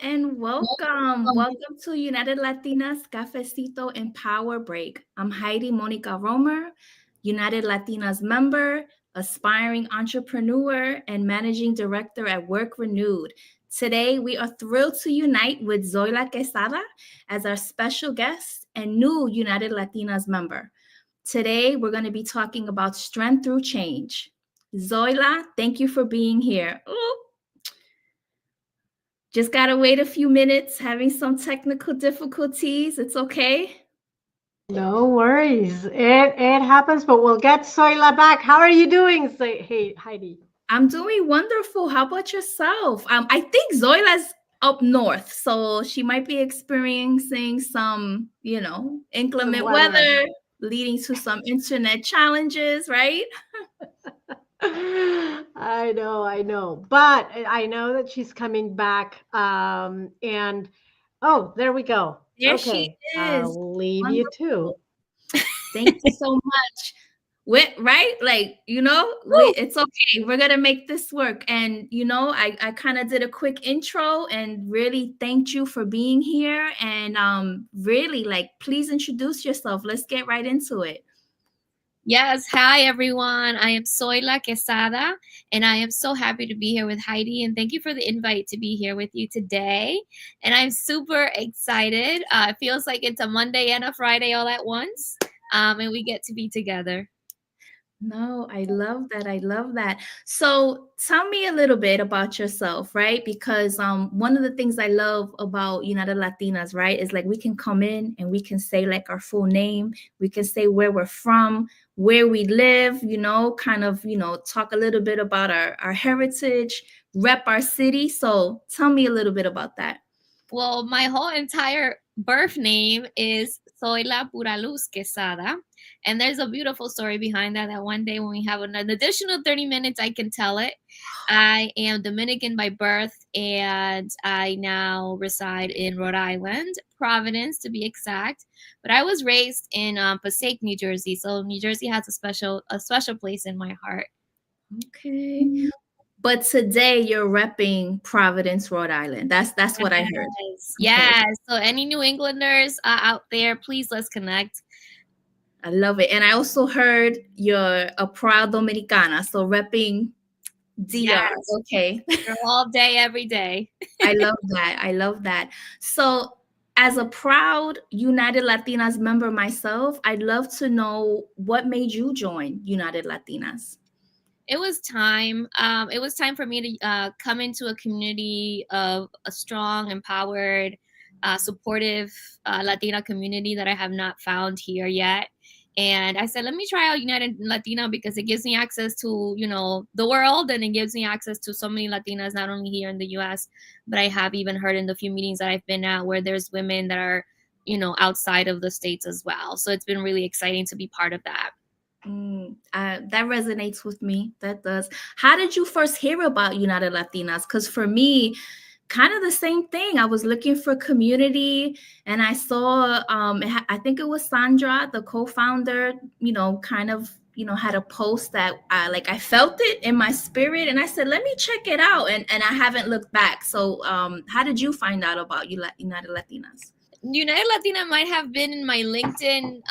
and welcome. Welcome to United Latinas Cafecito and Power Break. I'm Heidi Monica Romer, United Latinas member, aspiring entrepreneur, and managing director at Work Renewed. Today, we are thrilled to unite with Zoila Quezada as our special guest and new United Latinas member. Today, we're going to be talking about strength through change. Zoila, thank you for being here. Ooh. Just gotta wait a few minutes, having some technical difficulties. It's okay. No worries. It happens, but we'll get Soyla back. How are you doing? Say, hey, Heidi. I'm doing wonderful. How about yourself? I think Zoila's up north, so she might be experiencing some, Some inclement weather. weather, leading to some internet challenges, right? I know. But I know that she's coming back. And oh, there we go. There she Okay. is. I'll leave you Wonderful. too. Thank you so much. Right? Like, Woo! it's okay. We're gonna make this work. And I kind of did a quick intro and really thanked you for being here. And really, like, please introduce yourself. Let's get right into it. Yes, hi everyone. I am Zoila Quezada, and I am so happy to be here with Heidi. And thank you for the invite to be here with you today. And I'm super excited. It feels like it's a Monday and a Friday all at once, and we get to be together. No, I love that. I love that. So tell me a little bit about yourself, right? Because one of the things I love about United Latinas, right, is like we can come in and we can say like our full name, we can say where we're from, where we live, kind of, talk a little bit about our heritage, rep our city. So tell me a little bit about that. Well, my whole entire birth name is Zoila Luz Quesada. And there's a beautiful story behind that. That one day when we have an additional 30 minutes, I can tell it. I am Dominican by birth, and I now reside in Rhode Island, Providence to be exact. But I was raised in Passaic, New Jersey. So New Jersey has a special place in my heart. Okay. But today you're repping Providence, Rhode Island. That's what I heard. Yes. Okay. Yes. So any New Englanders out there, please let's connect. I love it. And I also heard you're a proud Dominicana, so repping DR. Yes. Okay. All day, every day. I love that. I love that. So, as a proud United Latinas member myself, I'd love to know what made you join United Latinas. It was time. It was time for me to come into a community of a strong, empowered, supportive Latina community that I have not found here yet. And I said, let me try out United Latina because it gives me access to, the world, and it gives me access to so many Latinas, not only here in the US, but I have even heard in the few meetings that I've been at where there's women that are, outside of the States as well. So it's been really exciting to be part of that. That resonates with me. That does. How did you first hear about United Latinas? Because for me, kind of the same thing. I was looking for community, and I saw. I think it was Sandra, the co-founder. Kind of. Had a post that I felt it in my spirit, and I said, "Let me check it out." And I haven't looked back. So, how did you find out about United Latinas? United Latina might have been in my LinkedIn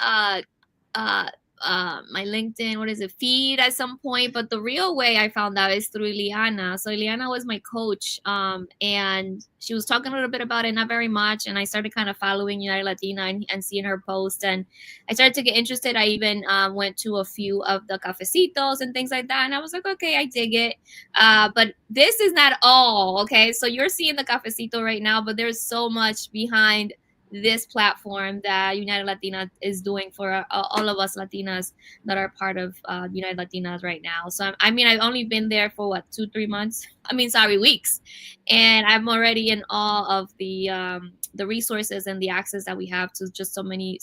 what is it, feed at some point, but the real way I found out is through Ileana. So Ileana was my coach, and she was talking a little bit about it, not very much, and I started kind of following United Latina and seeing her post, and I started to get interested. I even went to a few of the cafecitos and things like that, and I was like, okay, I dig it, but this is not all. Okay, so you're seeing the cafecito right now, but there's so much behind this platform that United Latina is doing for all of us Latinas that are part of United Latinas right now. So I've only been there for what, 2-3 months? Weeks, and I'm already in awe of the resources and the access that we have to just so many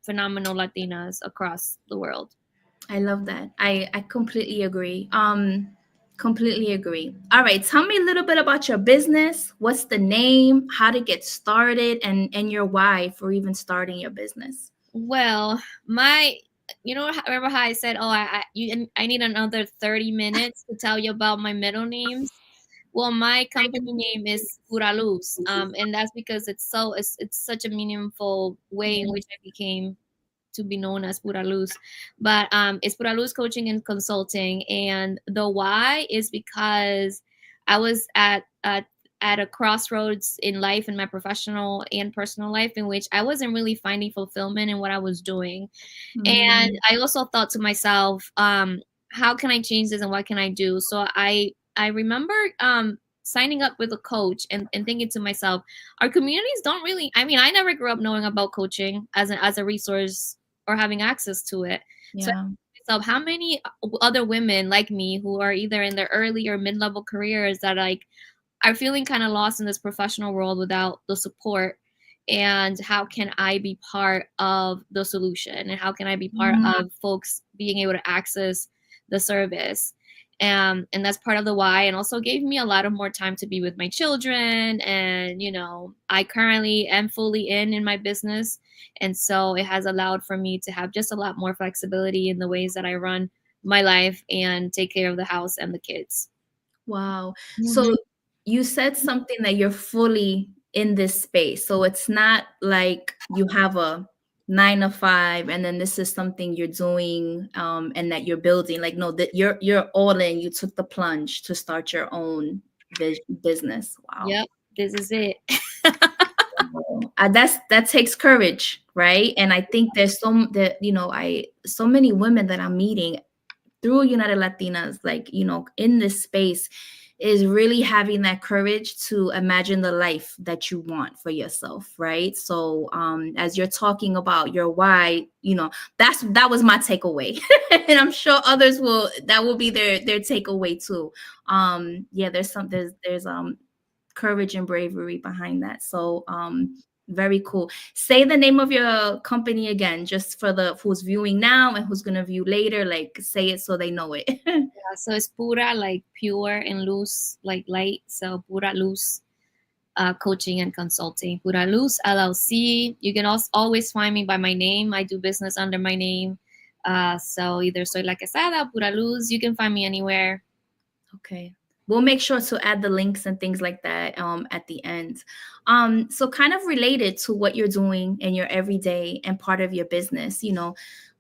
phenomenal Latinas across the world. I love that. I completely agree. Completely agree. All right, tell me a little bit about your business. What's the name? How to get started, and your why for even starting your business. Well, remember how I said, oh, I need another 30 minutes to tell you about my middle names. Well, my company name is Pura Luz, and that's because it's such a meaningful way in which I became to be known as Pura Luz. But it's Pura Luz Coaching and Consulting, and the why is because I was at a crossroads in life, in my professional and personal life, in which I wasn't really finding fulfillment in what I was doing. And I also thought to myself, how can I change this and what can I do? So I remember signing up with a coach and thinking to myself, our communities don't really, I mean, I never grew up knowing about coaching as a resource or having access to it. So I Yeah. asked myself, how many other women like me who are either in their early or mid-level careers that like are feeling kind of lost in this professional world without the support, and how can I be part of the solution, and how can I be part of folks being able to access the service, and that's part of the why, and also gave me a lot of more time to be with my children. And I currently am fully in my business, and so it has allowed for me to have just a lot more flexibility in the ways that I run my life and take care of the house and the kids. Wow. So you said something that you're fully in this space. So it's not like you have a 9 to 5 and then this is something you're doing and that you're building. Like, no, that you're all in. You took the plunge to start your own business. Wow. Yep, this is it. That takes courage, right? And I think there's so many women that I'm meeting through United Latinas, like, in this space, is really having that courage to imagine the life that you want for yourself, right? So as you're talking about your why, that was my takeaway. And I'm sure others that will be their takeaway too. Yeah, there's courage and bravery behind that. So very cool. Say the name of your company again, just for the who's viewing now and who's gonna view later. Like, say it so they know it. Yeah, so it's Pura, like pure, and Luz, like light. So Pura Luz Coaching and Consulting. Pura Luz LLC. You can also always find me by my name. I do business under my name. So either Zoila Quezada, Pura Luz. You can find me anywhere. Okay. We'll make sure to add the links and things like that at the end. So kind of related to what you're doing in your everyday and part of your business,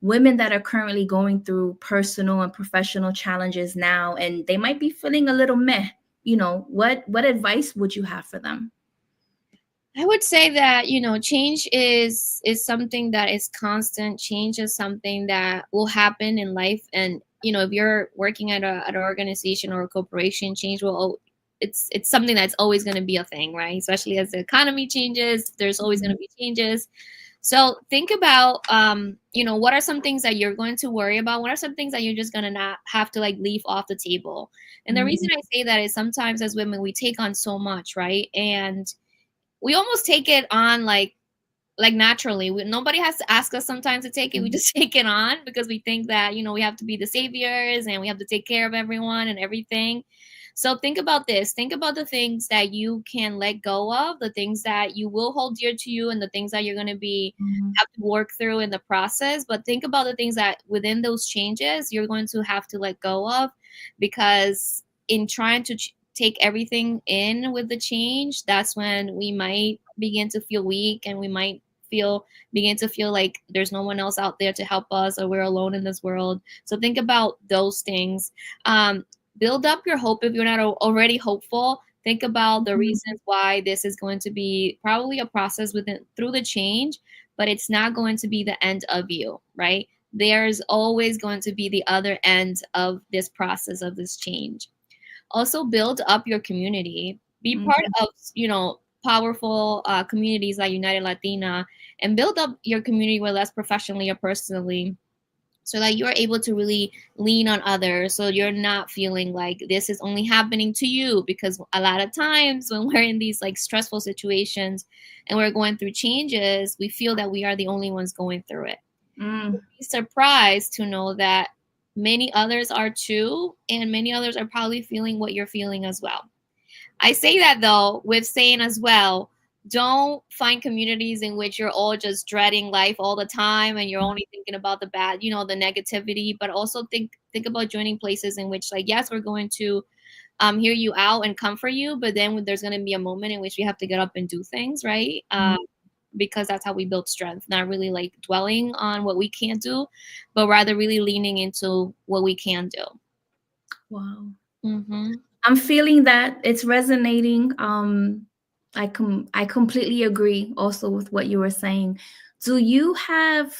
women that are currently going through personal and professional challenges now, and they might be feeling a little meh, what advice would you have for them? I would say that, change is something that is constant. Change is something that will happen in life. And, if you're working at an organization or a corporation, change will, it's something that's always going to be a thing, right? Especially as the economy changes, there's always going to be changes. So think about, what are some things that you're going to worry about? What are some things that you're just going to not have to like leave off the table? And the reason I say that is sometimes as women, we take on so much, right? And we almost take it on like naturally. Nobody has to ask us sometimes to take it. We just take it on because we think that, we have to be the saviors and we have to take care of everyone and everything. So think about this. Think about the things that you can let go of, the things that you will hold dear to you, and the things that you're going to have to work through in the process. But think about the things that within those changes, you're going to have to let go of, because in trying to take everything in with the change, that's when we might begin to feel weak, and we might begin to feel like there's no one else out there to help us, or we're alone in this world. So think about those things. Build up your hope if you're not already hopeful. Think about the reasons why this is going to be probably a process through the change, but it's not going to be the end of you, right? There's always going to be the other end of this process, of this change. Also build up your community. Be part of, powerful communities like United Latina, and build up your community, whether that's professionally or personally, so that you're able to really lean on others. So you're not feeling like this is only happening to you, because a lot of times when we're in these like stressful situations and we're going through changes, we feel that we are the only ones going through it. Be surprised to know that many others are too, and many others are probably feeling what you're feeling as well. I say that though with saying as well, don't find communities in which you're all just dreading life all the time and you're only thinking about the bad, the negativity, but also think about joining places in which, like, yes, we're going to hear you out and comfort you, but then there's going to be a moment in which we have to get up and do things, right? Because that's how we build strength, not really like dwelling on what we can't do, but rather really leaning into what we can do. Wow. Mm-hmm. I'm feeling that it's resonating. I completely agree also with what you were saying. Do you have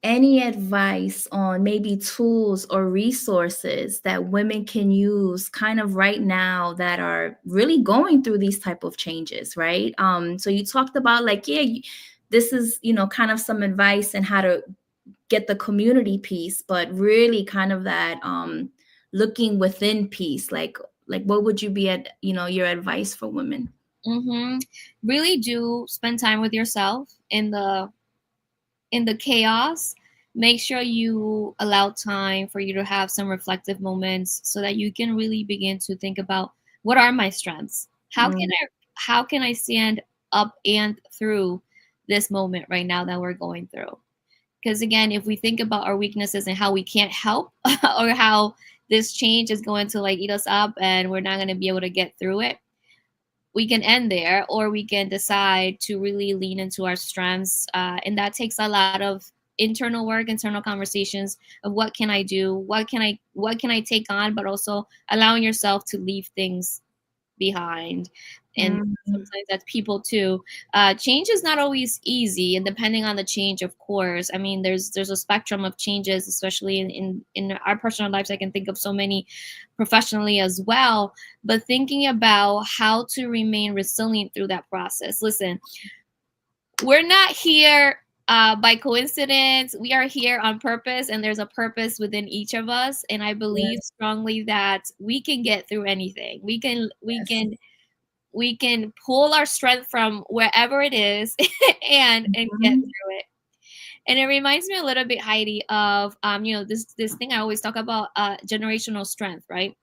any advice on maybe tools or resources that women can use kind of right now that are really going through these type of changes, right? So you talked about like, this is, kind of some advice and how to get the community piece, but really kind of that looking within piece, like what would you be at, your advice for women? Mm-hmm. Really do spend time with yourself in the chaos. Make sure you allow time for you to have some reflective moments so that you can really begin to think about, what are my strengths? How can I stand up and through this moment right now that we're going through? Because again, if we think about our weaknesses and how we can't help or how this change is going to like eat us up and we're not going to be able to get through it, we can end there, or we can decide to really lean into our strengths. And that takes a lot of internal work, internal conversations of what can I do? What can I take on? But also allowing yourself to leave things behind. And sometimes that's people too. Change is not always easy, and depending on the change, of course. I mean, there's a spectrum of changes, especially in our personal lives. I can think of so many professionally as well. But thinking about how to remain resilient through that process. Listen, we're not here by coincidence. We are here on purpose, and there's a purpose within each of us. And I believe strongly that we can get through anything. We can pull our strength from wherever it is and get through it. And it reminds me a little bit, Heidi, of this thing I always talk about, generational strength, right?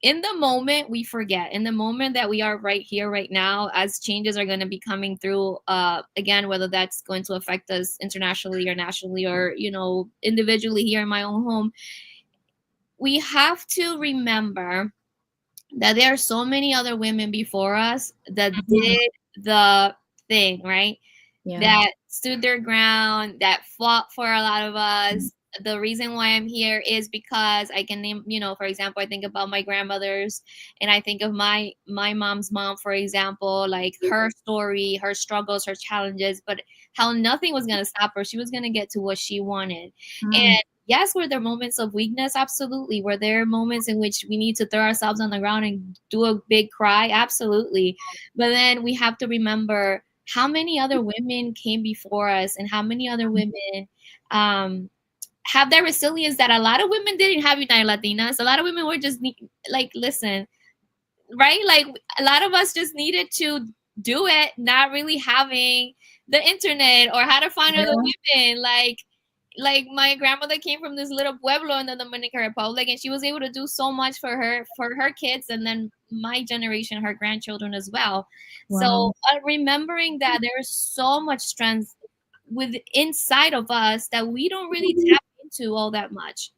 In the moment we forget, in the moment that we are right here, right now, as changes are going to be coming through, again, whether that's going to affect us internationally or nationally or, individually here in my own home, we have to remember that there are so many other women before us that did the thing, right? That stood their ground, that fought for a lot of us. The reason why I'm here is because I can name, for example, I think about my grandmothers, and I think of my mom's mom, for example, like her story, her struggles, her challenges, but how nothing was going to stop her. She was going to get to what she wanted. And yes, were there moments of weakness? Absolutely. Were there moments in which we need to throw ourselves on the ground and do a big cry? Absolutely. But then we have to remember how many other women came before us, and how many other women have that resilience that a lot of women didn't have. United Latinas, a lot of women were just listen, right? Like a lot of us just needed to do it, not really having the internet or how to find other women. Like my grandmother came from this little pueblo in the Dominican Republic, and she was able to do so much for her kids, and then my generation, her grandchildren as well. So remembering that there is so much strength inside of us that we don't really tap into all that much.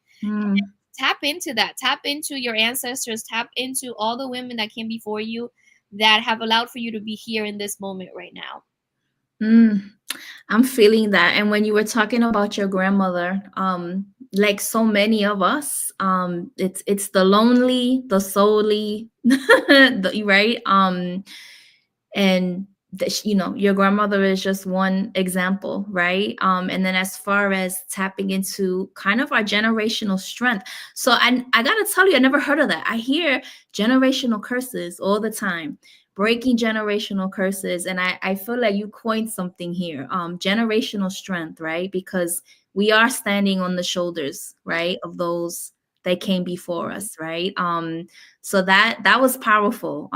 Tap into that. Tap into your ancestors. Tap into all the women that came before you that have allowed for you to be here in this moment right now. I'm feeling that. And when you were talking about your grandmother, like so many of us, it's the lonely, the solely, right? And your grandmother is just one example, right? And then as far as tapping into kind of our generational strength. So I gotta tell you, I never heard of that. I hear generational curses all the time, breaking generational curses. And I feel like you coined something here, generational strength, right? Because we are standing on the shoulders, right, of those that came before us, right? So that was powerful.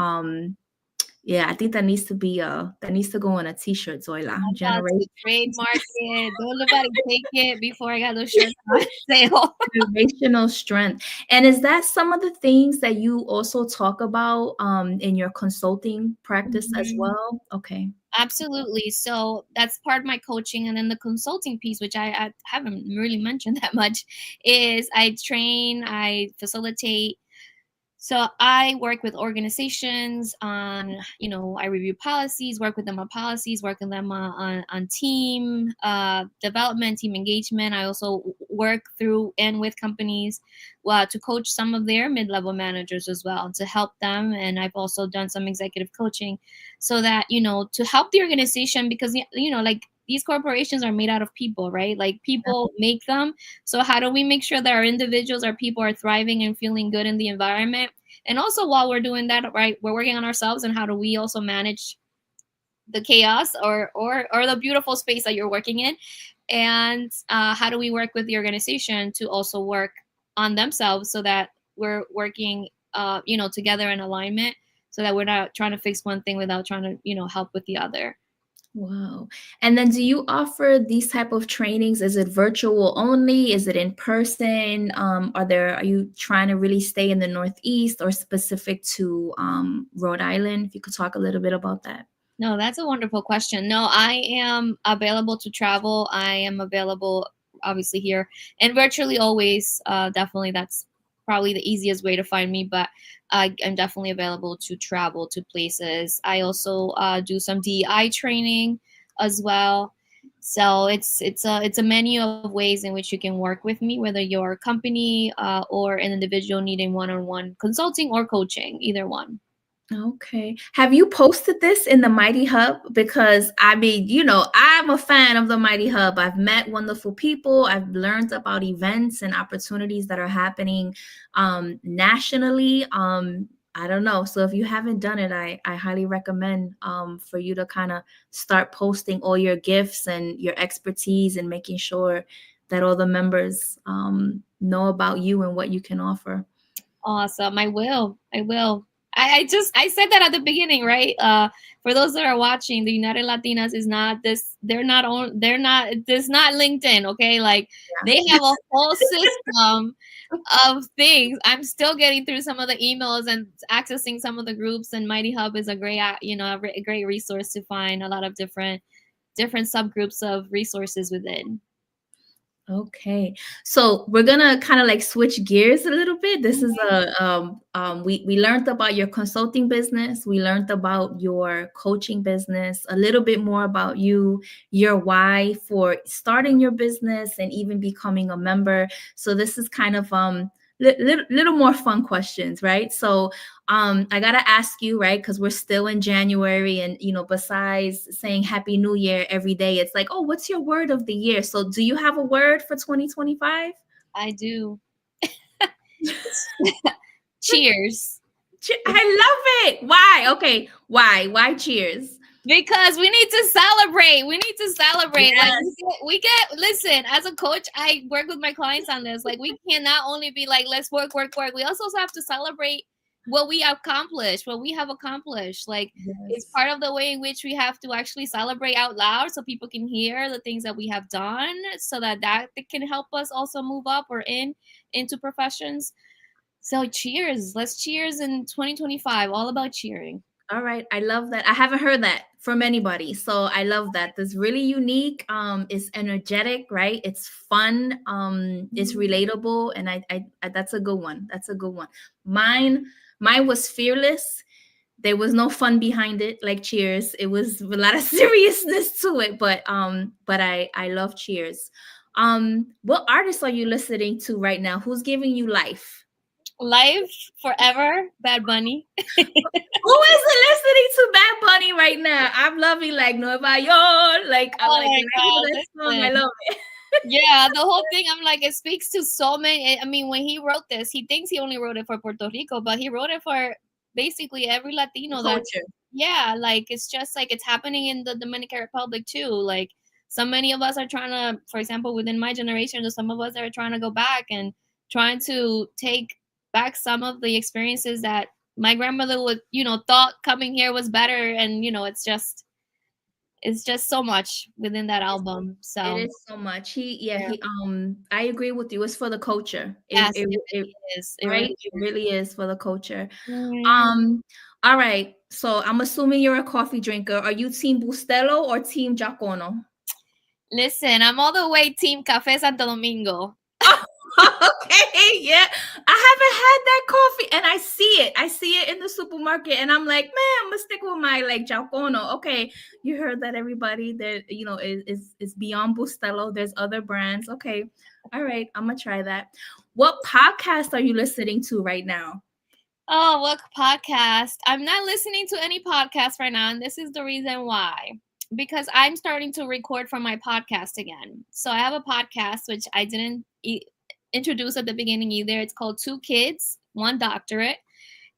Yeah, I think that needs to go on a t-shirt, Zoila. Generation trademark it. Don't nobody take it before I got those shirts on sale. Generational strength. And is that some of the things that you also talk about in your consulting practice as well? Okay. Absolutely. So that's part of my coaching. And then the consulting piece, which I haven't really mentioned that much, is I train, I facilitate So I work with organizations on, I review policies, work with them on policies, work with them on team development, team engagement. I also work through and with companies to coach some of their mid-level managers as well, to help them. And I've also done some executive coaching so that, to help the organization, because, like these corporations are made out of people, right? Like people make them. So how do we make sure that our individuals, our people are thriving and feeling good in the environment? And also while we're doing that, right, we're working on ourselves, and how do we also manage the chaos or the beautiful space that you're working in? And how do we work with the organization to also work on themselves so that we're working, together in alignment, so that we're not trying to fix one thing without trying to, help with the other. Wow. And then do you offer these type of trainings? Is it virtual only? Is it in person? Are you trying to really stay in the Northeast or specific to Rhode Island? If you could talk a little bit about that. No, that's a wonderful question. No, I am available to travel. I am available, obviously, here and virtually always. Definitely, that's probably the easiest way to find me. But I'm definitely available to travel to places. I also do some DEI training as well. So it's a menu of ways in which you can work with me, whether you're a company or an individual needing one-on-one consulting or coaching, either one. Okay. Have you posted this in the Mighty Hub? Because I mean, I'm a fan of the Mighty Hub. I've met wonderful people. I've learned about events and opportunities that are happening nationally. I don't know. So if you haven't done it, I highly recommend for you to kind of start posting all your gifts and your expertise and making sure that all the members know about you and what you can offer. Awesome. I will. I said that at the beginning, right? For those that are watching, the United Latinas is not this. It's not LinkedIn. Okay. Like they have a whole system of things. I'm still getting through some of the emails and accessing some of the groups, and Mighty Hub is a great, a great resource to find a lot of different subgroups of resources within. Okay, so we're gonna kind of like switch gears a little bit. This is we learned about your consulting business. We learned about your coaching business, a little bit more about you, your why for starting your business and even becoming a member. So this is kind of little more fun questions, right? So I gotta ask you, right, because we're still in January, and besides saying Happy New Year every day, it's like, oh, what's your word of the year? So do you have a word for 2025? I do. Cheers. I love it. Why? Okay, why cheers? Because we need to celebrate. Yes. Like we get listen, as a coach, I work with my clients on this. Like we cannot only be like, let's work. We also have to celebrate what we accomplished, Like it's part of the way in which we have to actually celebrate out loud so people can hear the things that we have done, so that can help us also move up or into professions. So cheers. Let's cheers in 2025. All about cheering. All right. I love that. I haven't heard that from anybody. So I love that. That's really unique. It's energetic, right? It's fun. It's relatable. And I that's a good one. Mine was fearless. There was no fun behind it, like Cheers. It was a lot of seriousness to it, but I love Cheers. What artists are you listening to right now? Who's giving you life? Life forever, Bad Bunny. Who isn't listening to Bad Bunny right now? I'm loving like Nueva York. Like I'm that song. I love it. Yeah, the whole thing. I'm like, it speaks to so many. I mean, when he wrote this, he thinks he only wrote it for Puerto Rico, but he wrote it for basically every Latino. Culture. Like it's just like it's happening in the Dominican Republic too. Like so many of us are trying to, for example, within my generation, there's some of us that are trying to go back and trying to take back some of the experiences that my grandmother would, thought coming here was better. And, it's just so much within that album. So it is so much. I agree with you. It's for the culture. Yes, it really is. Right? It really is for the culture. All right. So I'm assuming you're a coffee drinker. Are you Team Bustelo or Team Giacono? Listen, I'm all the way Team Café Santo Domingo. Okay, yeah. I haven't had that coffee and I see it. I see it in the supermarket and I'm like, man, I'm gonna stick with my like Jalcono. Okay, you heard that, everybody. That is beyond Bustelo. There's other brands. Okay. All right, I'm gonna try that. What podcast are you listening to right now? Oh, what podcast? I'm not listening to any podcast right now, and this is the reason why. Because I'm starting to record for my podcast again. So I have a podcast which I didn't introduce at the beginning either. It's called Two Kids, One Doctorate.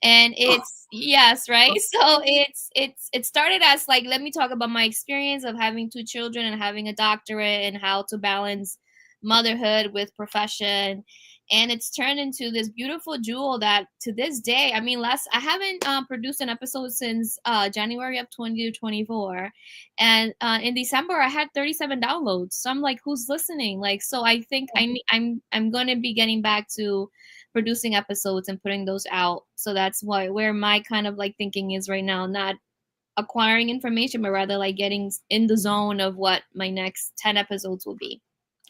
And it's yes, right? So it started as like, let me talk about my experience of having two children and having a doctorate and how to balance motherhood with profession. And it's turned into this beautiful jewel that to this day, I mean, I haven't produced an episode since January of 2024, and in December I had 37 downloads. So I'm like, who's listening? Like, so I think I'm going to be getting back to producing episodes and putting those out. So that's where my kind of like thinking is right now, not acquiring information, but rather like getting in the zone of what my next 10 episodes will be.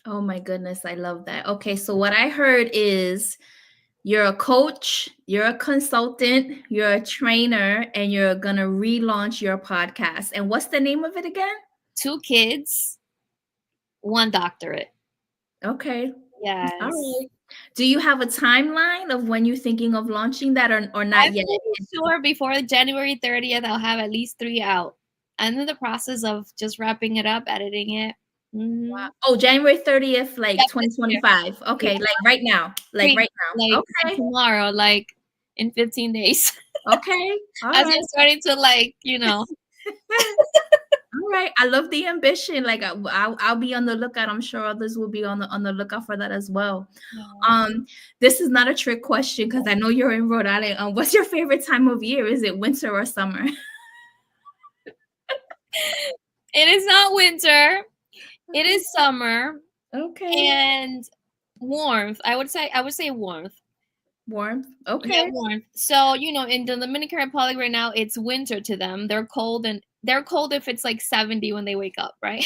Oh my goodness, I love that. Okay, so what I heard is you're a coach, you're a consultant, you're a trainer, and you're gonna relaunch your podcast. And what's the name of it again? Two Kids, One Doctorate. Okay. Yes. All right. Do you have a timeline of when you're thinking of launching that or not I'm yet? sure before January 30th, I'll have at least 3 out. I'm in the process of just wrapping it up, editing it. Mm-hmm. Wow. Oh, January 30th, like 2025. Okay, yeah. like right now. Like right now. Like okay. Tomorrow, like in 15 days. Okay. All As right. I'm starting to like, All right. I love the ambition. Like I'll be on the lookout. I'm sure others will be on the lookout for that as well. Yeah. This is not a trick question because I know you're in Rhode Island. What's your favorite time of year? Is it winter or summer? It is not winter. It is summer. Okay. And warmth. I would say warmth. Warmth. Okay. Yeah, warmth. So, in the Dominican Republic right now, it's winter to them. They're cold if it's like 70 when they wake up, right?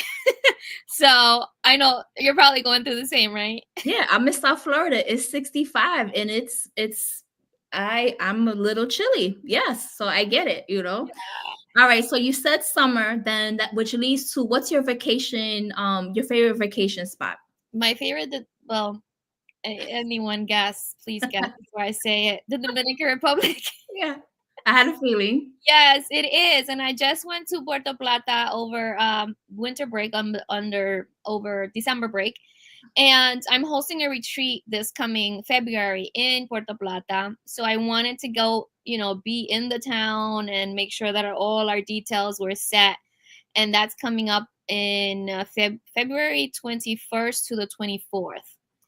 So I know you're probably going through the same, right? Yeah, I'm in South Florida. It's 65 and I'm a little chilly. Yes, so I get it, Yeah. All right, so you said summer, then which leads to what's your vacation, your favorite vacation spot? My favorite, anyone guess, please guess before I say it. The Dominican Republic. Yeah, I had a feeling. Yes, it is. And I just went to Puerto Plata over winter break over December break. And I'm hosting a retreat this coming February in Puerto Plata. So I wanted to go, be in the town and make sure that all our details were set. And that's coming up in February 21st to the 24th.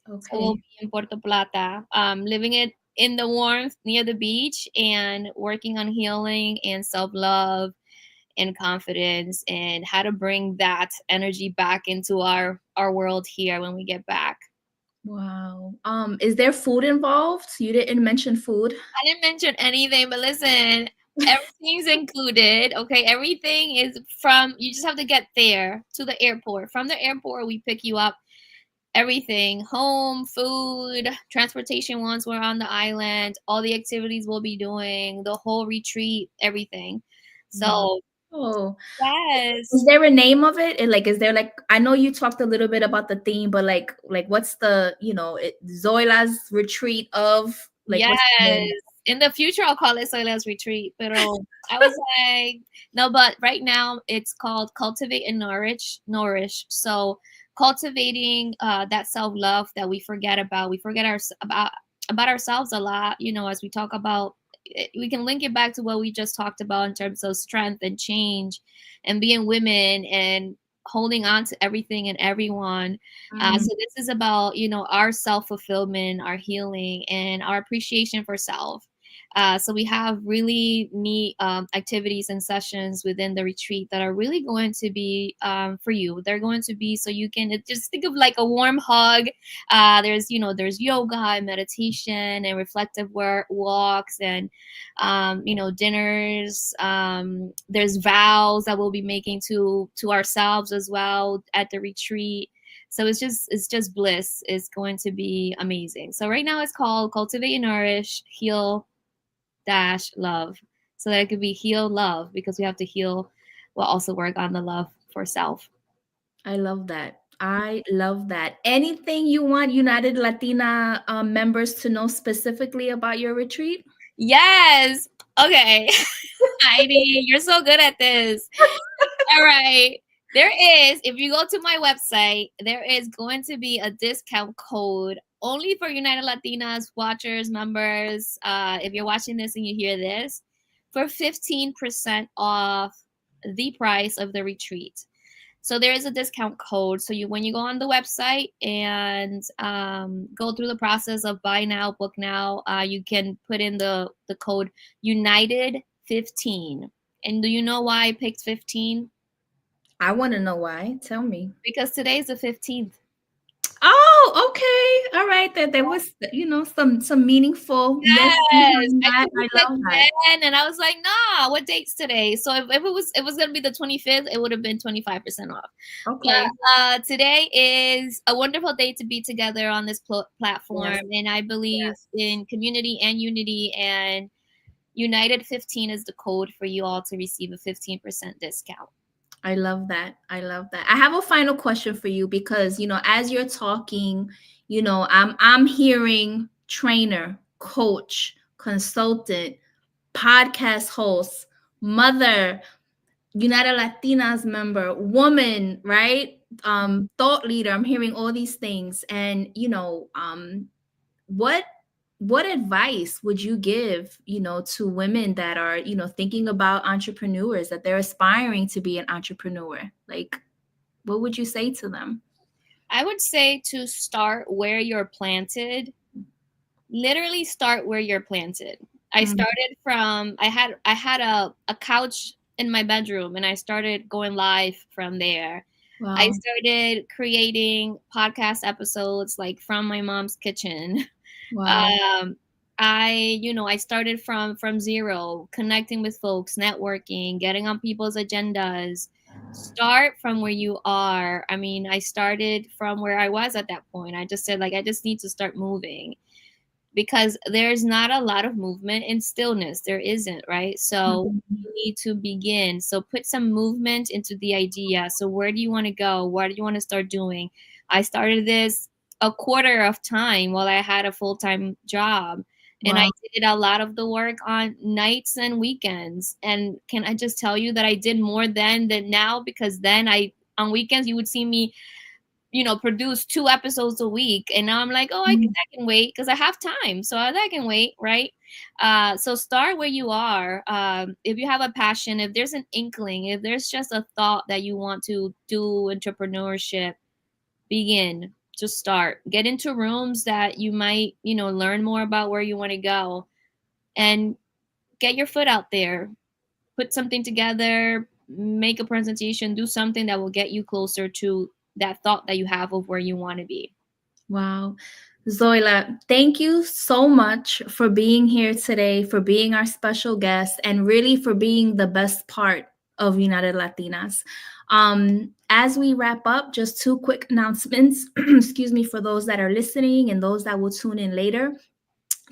Okay. So we'll be in Puerto Plata, living it in the warmth near the beach and working on healing and self-love and confidence and how to bring that energy back into our world here when we get back. Wow. Is there food involved? You didn't mention food. I didn't mention anything, but listen, everything's included. Okay, everything is you just have to get there to the airport. From the airport, we pick you up. Everything, home, food, transportation once we're on the island, all the activities we'll be doing, the whole retreat, everything. So, yes. Is there a name of it? Is there I know you talked a little bit about the theme, but like what's the, Zoila's retreat of yes. In the future, I'll call it Zoila's retreat. But I was like, no, but right now it's called Cultivate and Nourish. So cultivating that self-love that we forget about. We forget about ourselves a lot, as we talk about. We can link it back to what we just talked about in terms of strength and change and being women and holding on to everything and everyone. So this is about, our self-fulfillment, our healing, and our appreciation for self. So we have really neat activities and sessions within the retreat that are really going to be for you. They're going to be so you can just think of like a warm hug. There's yoga and meditation and reflective walks and dinners. There's vows that we'll be making to ourselves as well at the retreat. So it's just bliss. It's going to be amazing. So right now it's called Cultivate, Nourish, Heal dash Love. So that it could be heal love, because we have to heal while also work on the love for self. I love that. I love that. Anything you want United Latina members to know specifically about your retreat? Yes. Okay. Heidi, you're so good at this. All right. There is, if you go to my website, there is going to be a discount code only for United Latinas, watchers, members. If you're watching this and you hear this, for 15% off the price of the retreat. So there is a discount code. So when you go on the website and go through the process of buy now, book now, you can put in the code United 15. And do you know why I picked 15? I want to know why. Tell me. Because today is the 15th. Oh, okay. All right. There was, some meaningful. Yes, Behind I that. think it I said love that. 10, and I was like, nah, what date's today? So if it was gonna be the 25th, it would have been 25% off. Okay. But today is a wonderful day to be together on this platform, Yes. and I believe in community and unity, and United 15 is the code for you all to receive a 15% discount. I love that. I love that. I have a final question for you because, as you're talking, I'm hearing trainer, coach, consultant, podcast host, mother, United Latinas member, woman, right? Thought leader. I'm hearing all these things. And, what advice would you give, to women that are, thinking about entrepreneurs, that they're aspiring to be an entrepreneur? Like, what would you say to them? I would say to start where you're planted. Literally start where you're planted. I started from, I had a couch in my bedroom, and I started going live from there. Wow. I started creating podcast episodes like from my mom's kitchen. Wow. I started from zero, connecting with folks, networking, getting on people's agendas. Start from where you are. I mean, I started from where I was at that point. I just said, like, I just need to start moving, because there's not a lot of movement in stillness. There isn't, right? So you need to begin. So put some movement into the idea. So where do you want to go? What do you want to start doing? I started this a quarter of time while I had a full-time job. And I did a lot of the work on nights and weekends. And can I just tell you that I did more then than now? Because then on weekends, you would see me produce 2 episodes a week. And now I'm like, oh, I can wait because I have time. So that can wait, right? So start where you are. If you have a passion, if there's an inkling, if there's just a thought that you want to do entrepreneurship, begin. Just start. Get into rooms that you might, learn more about where you want to go, and get your foot out there. Put something together, make a presentation, do something that will get you closer to that thought that you have of where you want to be. Wow. Zoila, thank you so much for being here today, for being our special guest, and really for being the best part of United Latinas. As we wrap up, just 2 quick announcements, excuse me, for those that are listening and those that will tune in later.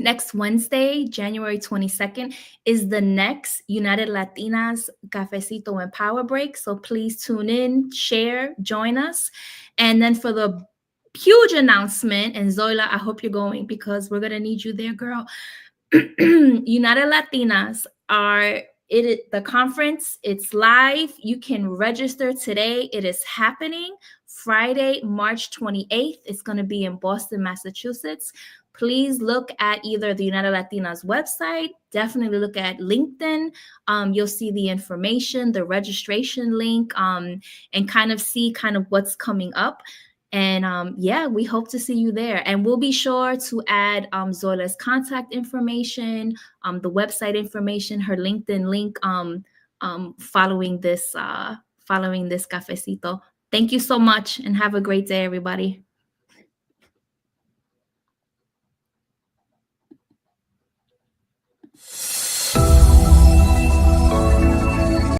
Next Wednesday, January 22nd, is the next United Latinas Cafecito and Power Break. So please tune in, share, join us. And then for the huge announcement, and Zoila, I hope you're going because we're going to need you there, girl. United Latinas the conference, it's live. You can register today. It is happening Friday, March 28th. It's going to be in Boston, Massachusetts. Please look at either the United Latinas website. Definitely look at LinkedIn. You'll see the information, the registration link, and kind of see what's coming up. And we hope to see you there. And we'll be sure to add Zoila's contact information, the website information, her LinkedIn link following this cafecito. Thank you so much and have a great day, everybody.